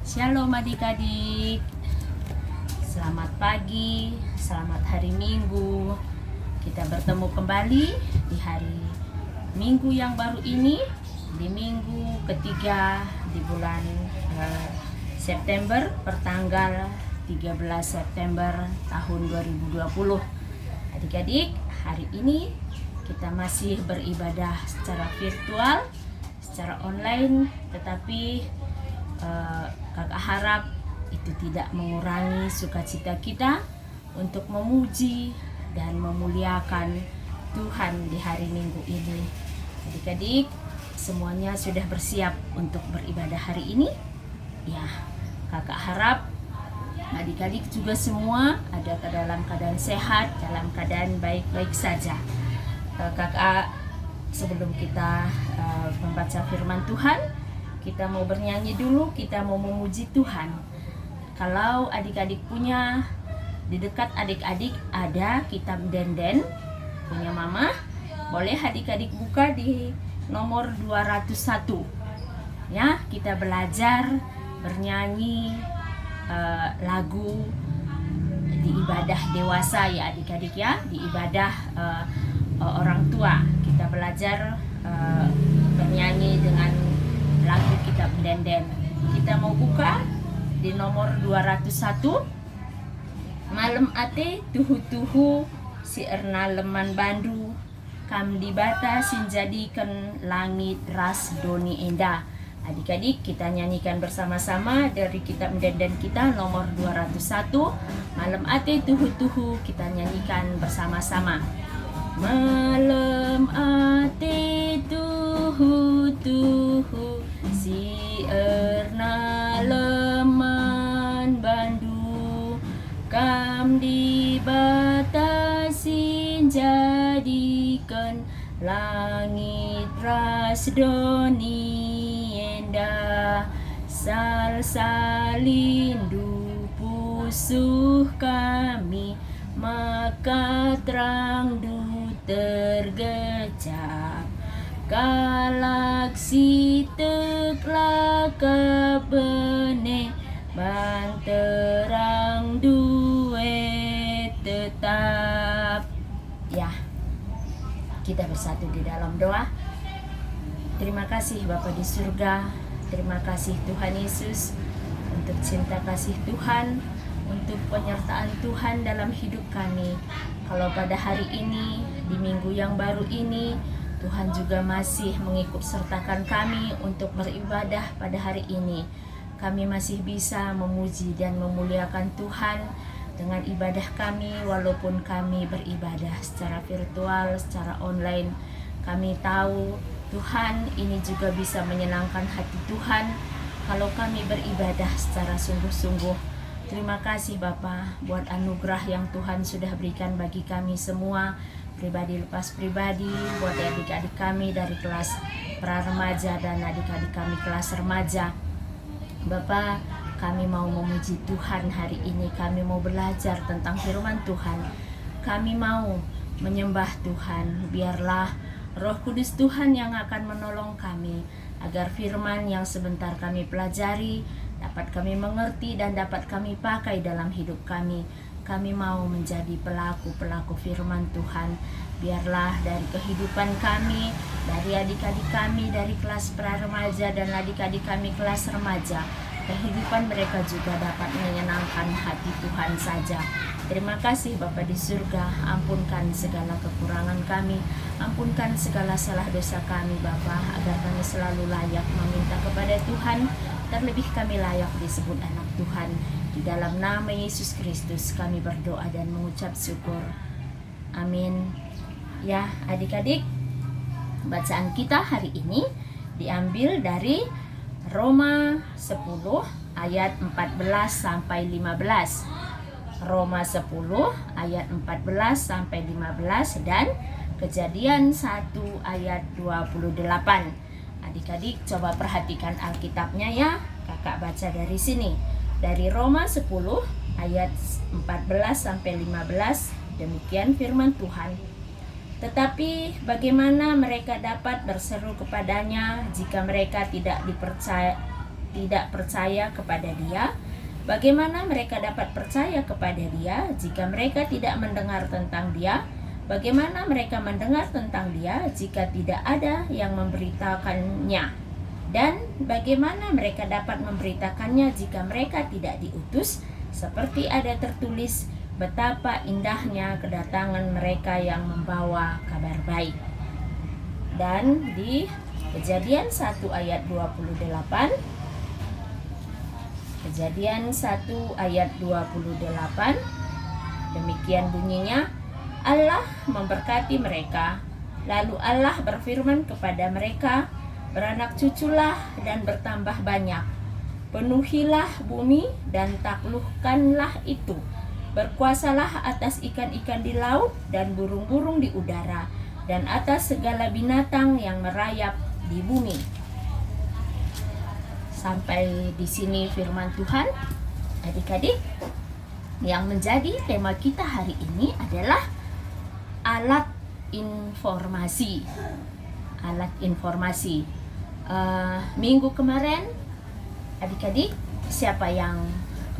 Shalom adik-adik. Selamat pagi, selamat hari Minggu. Kita bertemu kembali di hari Minggu yang baru ini, di minggu ketiga di bulan September, pertanggal 13 September tahun 2020. Adik-adik, hari ini kita masih beribadah secara virtual, secara online, tetapi kakak harap itu tidak mengurangi sukacita kita untuk memuji dan memuliakan Tuhan di hari Minggu ini. Adik-adik, semuanya sudah bersiap untuk beribadah hari ini? Ya, kakak harap adik-adik juga semua ada dalam keadaan sehat, dalam keadaan baik-baik saja. Kakak, sebelum kita membaca firman Tuhan, kita mau bernyanyi dulu, kita mau memuji Tuhan. Kalau adik-adik punya, di dekat adik-adik ada kitab denden punya mama, boleh adik-adik buka di nomor 201. Ya, kita belajar bernyanyi lagu di ibadah dewasa ya adik-adik ya, di ibadah orang tua. Kita belajar bernyanyi dengan lagu kitab denden. Kita mau buka di nomor 201. Malam ate tuhu-tuhu si erna leman bandu kam dibata sinjadikan langit ras doni enda. Adik-adik, kita nyanyikan bersama-sama dari kitab denden kita nomor 201. Malam ate tuhu-tuhu, kita nyanyikan bersama-sama. Malam ate tuhu-tuhu si erna leman bandu kam dibatasin jadikan langit ras doni enda sal salindu pusuh kami maka terang du tergecap galaksi teklah kebene banterang duet tetap. Ya, kita bersatu di dalam doa. Terima kasih Bapa di surga, terima kasih Tuhan Yesus untuk cinta kasih Tuhan, untuk penyertaan Tuhan dalam hidup kami. Kalau pada hari ini, di minggu yang baru ini, Tuhan juga masih mengikut sertakan kami untuk beribadah pada hari ini. Kami masih bisa memuji dan memuliakan Tuhan dengan ibadah kami, walaupun kami beribadah secara virtual, secara online. Kami tahu Tuhan ini juga bisa menyenangkan hati Tuhan kalau kami beribadah secara sungguh-sungguh. Terima kasih Bapa buat anugerah yang Tuhan sudah berikan bagi kami semua, pribadi lepas pribadi, buat adik-adik kami dari kelas pra-remaja dan adik-adik kami kelas remaja. Bapa, kami mau memuji Tuhan hari ini, kami mau belajar tentang firman Tuhan, kami mau menyembah Tuhan. Biarlah Roh Kudus Tuhan yang akan menolong kami, agar firman yang sebentar kami pelajari dapat kami mengerti dan dapat kami pakai dalam hidup kami. Kami mau menjadi pelaku-pelaku firman Tuhan. Biarlah dari kehidupan kami, dari adik-adik kami dari kelas pra-remaja dan adik-adik kami kelas remaja, kehidupan mereka juga dapat menyenangkan hati Tuhan saja. Terima kasih Bapa di surga, ampunkan segala kekurangan kami, ampunkan segala salah dosa kami Bapa, agar kami selalu layak meminta kepada Tuhan, terlebih kami layak disebut anak Tuhan. Di dalam nama Yesus Kristus kami berdoa dan mengucap syukur. Amin. Ya adik-adik, bacaan kita hari ini diambil dari Roma 10 ayat 14 sampai 15. Roma 10 ayat 14 sampai 15 dan Kejadian 1 ayat 28. Adik-adik coba perhatikan Alkitabnya ya. Kakak baca dari sini. Dari Roma 10 ayat 14 sampai 15. Demikian firman Tuhan. Tetapi bagaimana mereka dapat berseru kepadanya jika mereka tidak dipercaya, tidak percaya kepada Dia? Bagaimana mereka dapat percaya kepada Dia jika mereka tidak mendengar tentang Dia? Bagaimana mereka mendengar tentang Dia jika tidak ada yang memberitakannya? Dan bagaimana mereka dapat memberitakannya jika mereka tidak diutus? Seperti ada tertulis, betapa indahnya kedatangan mereka yang membawa kabar baik. Dan di Kejadian 1 ayat 28, Kejadian 1 ayat 28, demikian bunyinya, Allah memberkati mereka, lalu Allah berfirman kepada mereka, beranak cuculah dan bertambah banyak, penuhilah bumi dan taklukkanlah itu, berkuasalah atas ikan-ikan di laut dan burung-burung di udara, dan atas segala binatang yang merayap di bumi. Sampai di sini firman Tuhan. Adik-adik, yang menjadi tema kita hari ini adalah alat informasi. Alat informasi. Minggu kemarin, adik-adik, siapa yang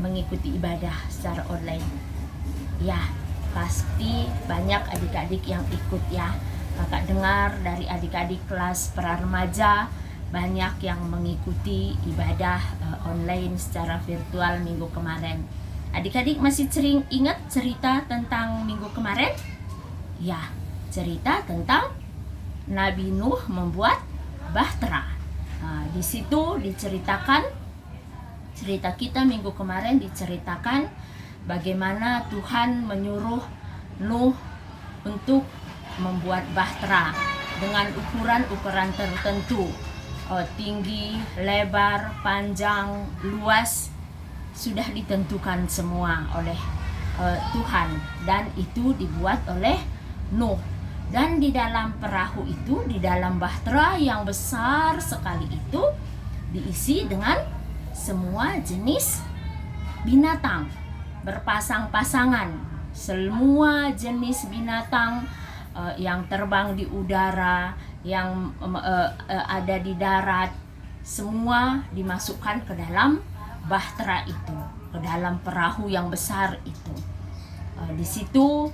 mengikuti ibadah secara online? Ya, pasti banyak adik-adik yang ikut ya. Kakak dengar dari adik-adik kelas pra remaja banyak yang mengikuti ibadah online secara virtual minggu kemarin. Adik-adik masih sering ingat cerita tentang minggu kemarin? Ya, cerita tentang Nabi Nuh membuat bahtera. Di situ diceritakan, cerita kita minggu kemarin diceritakan bagaimana Tuhan menyuruh Nuh untuk membuat bahtera dengan ukuran-ukuran tertentu, tinggi, lebar, panjang, luas, sudah ditentukan semua oleh Tuhan, dan itu dibuat oleh Nuh. Dan di dalam perahu itu, di dalam bahtera yang besar sekali itu, diisi dengan semua jenis binatang berpasang-pasangan, semua jenis binatang yang terbang di udara, yang ada di darat, semua dimasukkan ke dalam bahtera itu, ke dalam perahu yang besar itu. Di situ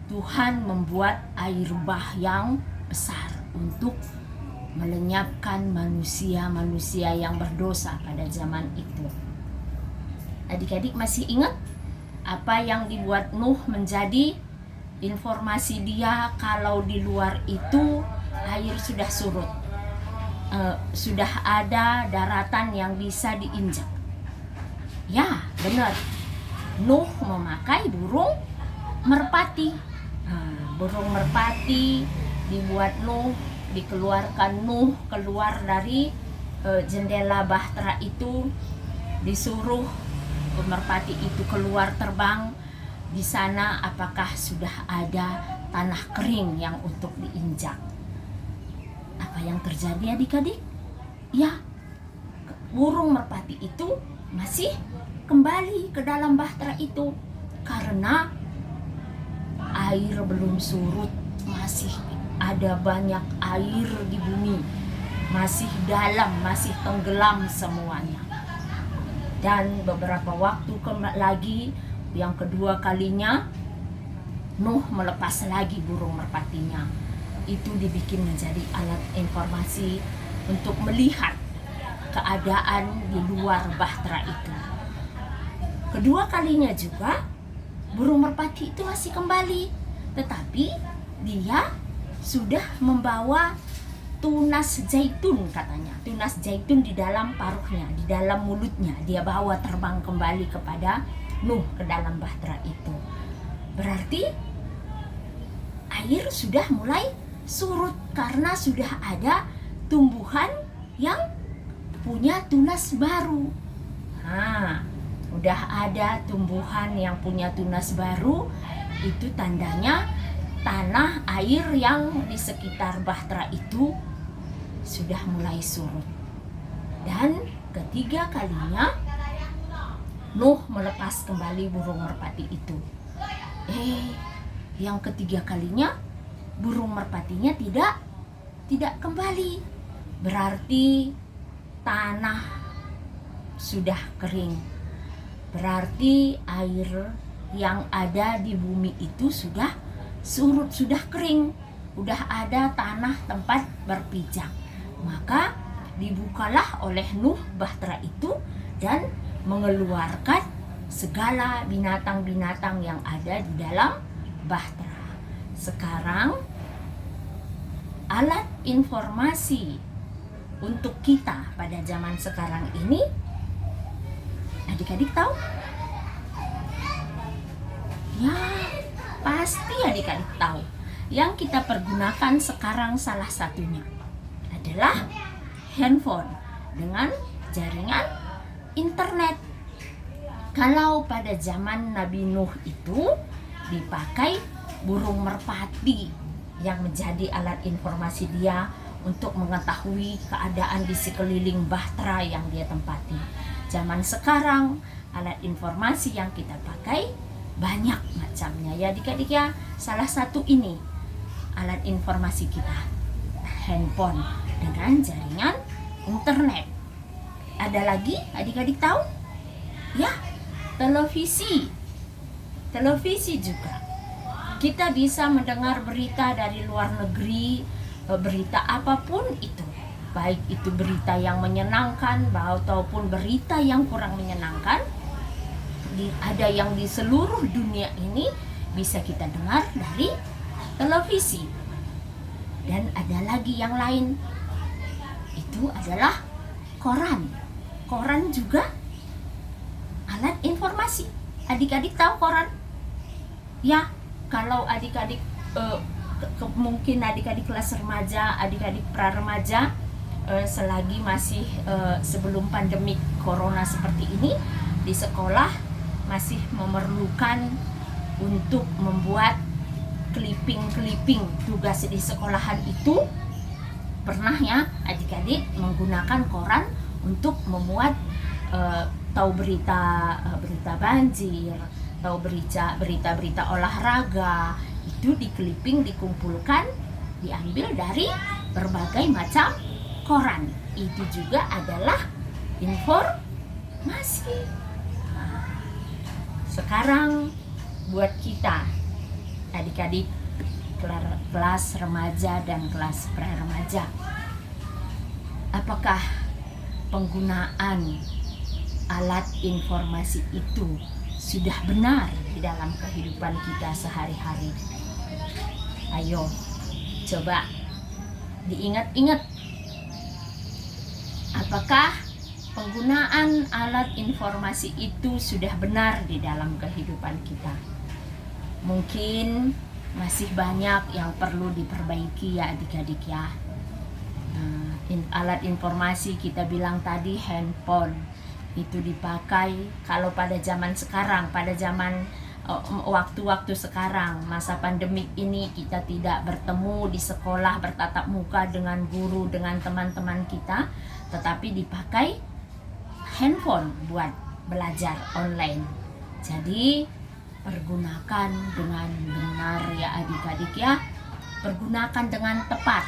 Tuhan membuat air bah yang besar untuk melenyapkan manusia-manusia yang berdosa pada zaman itu. Adik-adik masih ingat apa yang dibuat Nuh menjadi informasi dia kalau di luar itu air sudah surut, sudah ada daratan yang bisa diinjak? Ya, benar. Nuh memakai burung merpati. Burung merpati dibuat Nuh, dikeluarkan Nuh keluar dari jendela bahtera itu, disuruh merpati itu keluar terbang. Di sana apakah sudah ada tanah kering yang untuk diinjak? Apa yang terjadi adik-adik? Ya, burung merpati itu masih kembali ke dalam bahtera itu karena air belum surut, masih ada banyak air di bumi, masih dalam, masih tenggelam semuanya. Dan beberapa waktu lagi, yang kedua kalinya, Nuh melepas lagi burung merpatinya. Itu dibikin menjadi alat informasi untuk melihat keadaan di luar bahtera itu. Kedua kalinya juga burung merpati itu masih kembali, tetapi dia sudah membawa tunas zaitun, katanya. Tunas zaitun di dalam paruhnya, di dalam mulutnya. Dia bawa terbang kembali kepada Nuh ke dalam bahtera itu. Berarti air sudah mulai surut karena sudah ada tumbuhan yang punya tunas baru. Udah ada tumbuhan yang punya tunas baru, itu tandanya tanah air yang di sekitar bahtera itu sudah mulai surut. Dan ketiga kalinya Nuh melepas kembali burung merpati itu. Yang ketiga kalinya burung merpatinya tidak kembali. Berarti tanah sudah kering. Berarti air yang ada di bumi itu sudah surut, sudah kering, udah ada tanah tempat berpijak. Maka dibukalah oleh Nuh bahtera itu dan mengeluarkan segala binatang-binatang yang ada di dalam bahtera. Sekarang alat informasi untuk kita pada zaman sekarang ini, adik-adik tahu? Ya, pasti adik-adik tahu. Yang kita pergunakan sekarang salah satunya adalah handphone dengan jaringan internet. Kalau pada zaman Nabi Nuh itu dipakai burung merpati yang menjadi alat informasi dia untuk mengetahui keadaan di sekeliling bahtera yang dia tempati. Zaman sekarang alat informasi yang kita pakai banyak macamnya ya adik-adik ya. Salah satu ini alat informasi kita, handphone dengan jaringan internet. Ada lagi adik-adik tahu? Ya, televisi. Televisi juga. Kita bisa mendengar berita dari luar negeri, berita apapun itu. Baik itu berita yang menyenangkan ataupun berita yang kurang menyenangkan. Ada yang di seluruh dunia ini bisa kita dengar dari televisi. Dan ada lagi yang lain. Itu adalah koran. Koran juga alat informasi. Adik-adik tahu koran? Ya, kalau adik-adik mungkin adik-adik kelas remaja, adik-adik pra-remaja, selagi masih sebelum pandemi corona seperti ini, di sekolah masih memerlukan untuk membuat clipping tugas di sekolahan itu. Pernah ya adik-adik menggunakan koran untuk memuat tahu berita banjir, tahu berita olahraga, itu di clipping, dikumpulkan, diambil dari berbagai macam koran. Itu juga adalah informasi. Sekarang buat kita adik-adik kelas remaja dan kelas pra-remaja, apakah penggunaan alat informasi itu sudah benar di dalam kehidupan kita sehari-hari? Ayo, coba diingat-ingat. Apakah penggunaan alat informasi itu sudah benar di dalam kehidupan kita? Mungkin masih banyak yang perlu diperbaiki ya adik-adik ya. Alat informasi kita bilang tadi handphone itu dipakai kalau pada zaman sekarang, pada zaman waktu-waktu sekarang, masa pandemik ini, kita tidak bertemu di sekolah bertatap muka dengan guru, dengan teman-teman kita, tetapi dipakai handphone buat belajar online. Jadi pergunakan dengan benar ya adik-adik ya, pergunakan dengan tepat.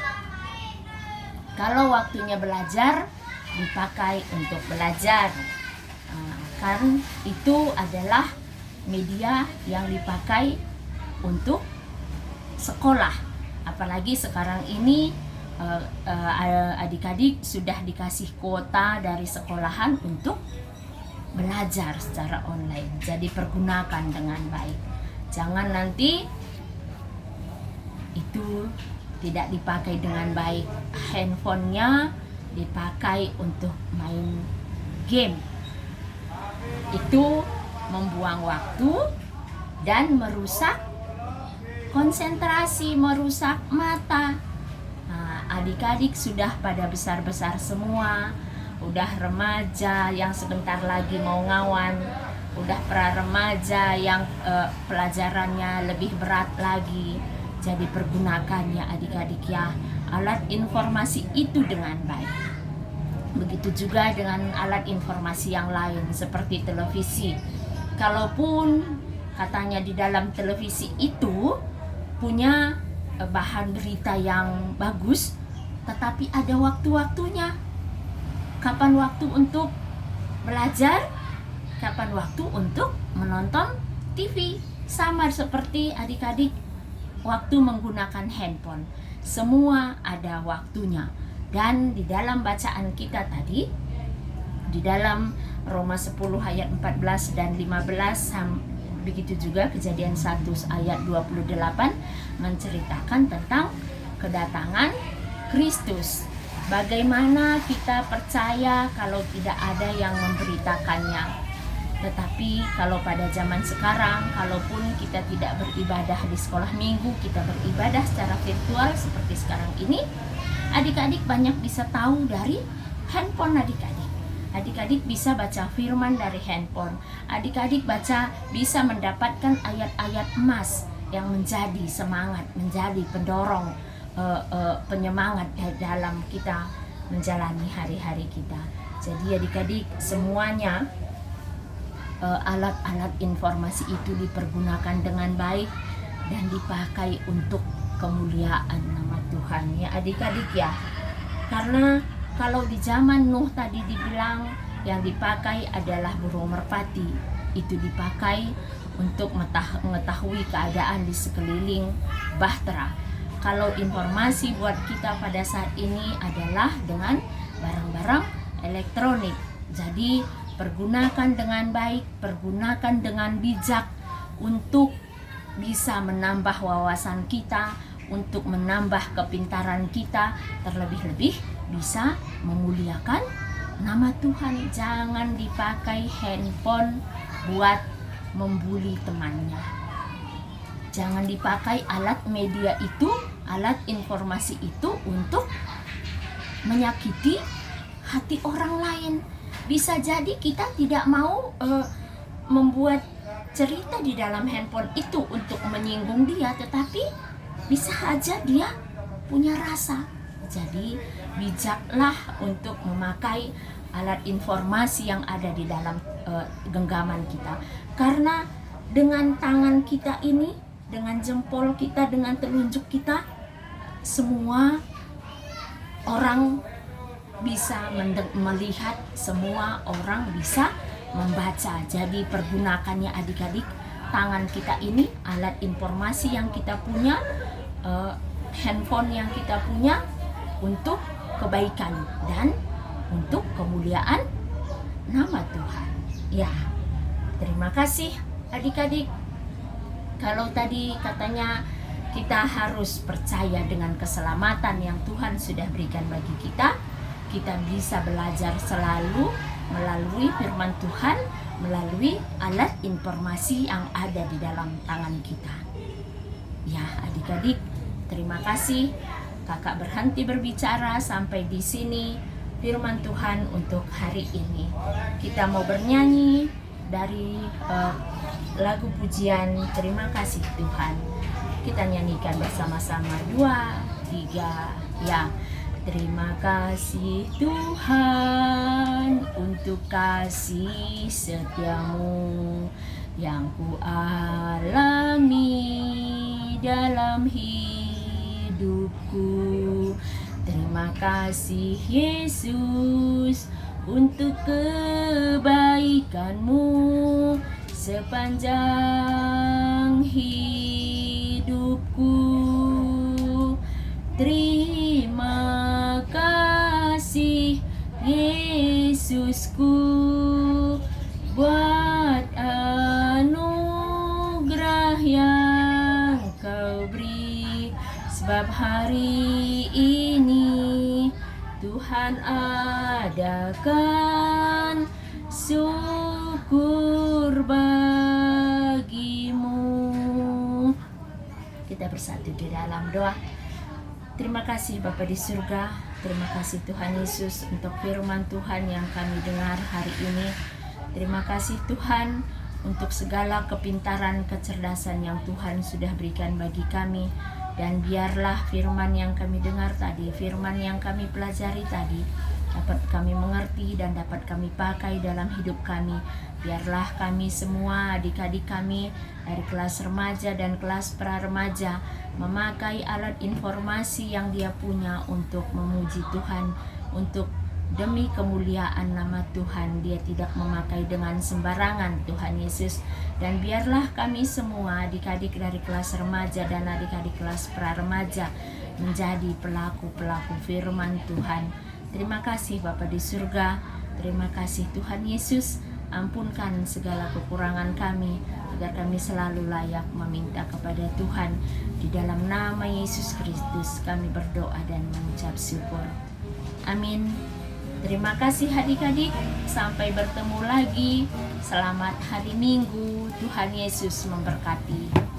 Kalau waktunya belajar, dipakai untuk belajar, karena itu adalah media yang dipakai untuk sekolah. Apalagi sekarang ini adik-adik sudah dikasih kuota dari sekolahan untuk belajar secara online. Jadi pergunakan dengan baik. Jangan nanti itu tidak dipakai dengan baik. Handphonenya dipakai untuk main game. Itu membuang waktu dan merusak konsentrasi, merusak mata. Adik-adik sudah pada besar-besar semua, udah remaja yang sebentar lagi mau ngawan, udah pra-remaja yang pelajarannya lebih berat lagi. Jadi pergunakan ya adik-adik ya alat informasi itu dengan baik. Begitu juga dengan alat informasi yang lain seperti televisi. Kalaupun katanya di dalam televisi itu punya bahan berita yang bagus, tetapi ada waktu-waktunya. Kapan waktu untuk belajar, kapan waktu untuk menonton TV. Sama seperti adik-adik waktu menggunakan handphone. Semua ada waktunya. Dan di dalam bacaan kita tadi, di dalam Roma 10 ayat 14 dan 15, begitu juga Kejadian 1 ayat 28 menceritakan tentang kedatangan Kristus. Bagaimana kita percaya kalau tidak ada yang memberitakannya. Tetapi kalau pada zaman sekarang, kalaupun kita tidak beribadah di sekolah minggu, kita beribadah secara virtual seperti sekarang ini, adik-adik banyak bisa tahu dari handphone adik-adik. Adik-adik bisa baca firman dari handphone. Adik-adik bisa mendapatkan ayat-ayat emas yang menjadi semangat, menjadi pendorong, penyemangat dalam kita menjalani hari-hari kita. Jadi adik-adik semuanya, alat-alat informasi itu dipergunakan dengan baik dan dipakai untuk kemuliaan nama Tuhan ya adik-adik ya. Karena kalau di zaman Nuh tadi dibilang yang dipakai adalah burung merpati, itu dipakai untuk mengetahui keadaan di sekeliling bahtera. Kalau informasi buat kita pada saat ini adalah dengan barang-barang elektronik. Jadi pergunakan dengan baik, pergunakan dengan bijak untuk bisa menambah wawasan kita, untuk menambah kepintaran kita, terlebih-lebih bisa memuliakan nama Tuhan. Jangan dipakai handphone buat membuli temannya. Jangan dipakai alat media itu, alat informasi itu untuk menyakiti hati orang lain. Bisa jadi kita tidak mau membuat cerita di dalam handphone itu untuk menyinggung dia, tetapi bisa aja dia punya rasa. Jadi bijaklah untuk memakai alat informasi yang ada di dalam genggaman kita. Karena dengan tangan kita ini, dengan jempol kita, dengan telunjuk kita, semua orang bisa melihat, semua orang bisa membaca. Jadi pergunakannya adik-adik, tangan kita ini, alat informasi yang kita punya, handphone yang kita punya, untuk kebaikan dan untuk kemuliaan nama Tuhan. Ya, terima kasih adik-adik. Kalau tadi katanya kita harus percaya dengan keselamatan yang Tuhan sudah berikan bagi kita, kita bisa belajar selalu melalui firman Tuhan, melalui alat informasi yang ada di dalam tangan kita. Ya, adik-adik, terima kasih. Kakak berhenti berbicara sampai di sini firman Tuhan untuk hari ini. Kita mau bernyanyi dari lagu pujian Terima Kasih Tuhan. Kita nyanyikan bersama-sama 2, 3, ya. Terima kasih Tuhan untuk kasih setiamu yang ku alami dalam hidupku. Terima kasih Yesus untuk kebaikanmu sepanjang hidupku. Terima kasih Yesusku buat anugerah yang kau beri, sebab hari ini Tuhan adakan syukur bagimu. Kita bersatu di dalam doa. Terima kasih Bapa di surga, terima kasih Tuhan Yesus untuk firman Tuhan yang kami dengar hari ini. Terima kasih Tuhan untuk segala kepintaran, kecerdasan yang Tuhan sudah berikan bagi kami. Dan biarlah firman yang kami dengar tadi, firman yang kami pelajari tadi, dapat kami mengerti dan dapat kami pakai dalam hidup kami. Biarlah kami semua, adik-adik kami dari kelas remaja dan kelas pra-remaja memakai alat informasi yang dia punya untuk memuji Tuhan, untuk Demi kemuliaan nama Tuhan, dia tidak memakai dengan sembarangan, Tuhan Yesus. Dan biarlah kami semua adik-adik dari kelas remaja dan adik-adik kelas pra-remaja menjadi pelaku-pelaku firman Tuhan. Terima kasih Bapa di surga, terima kasih Tuhan Yesus. Ampunkan segala kekurangan kami, agar kami selalu layak meminta kepada Tuhan. Di dalam nama Yesus Kristus kami berdoa dan mengucap syukur. Amin. Terima kasih adik-adik. Sampai bertemu lagi. Selamat hari Minggu. Tuhan Yesus memberkati.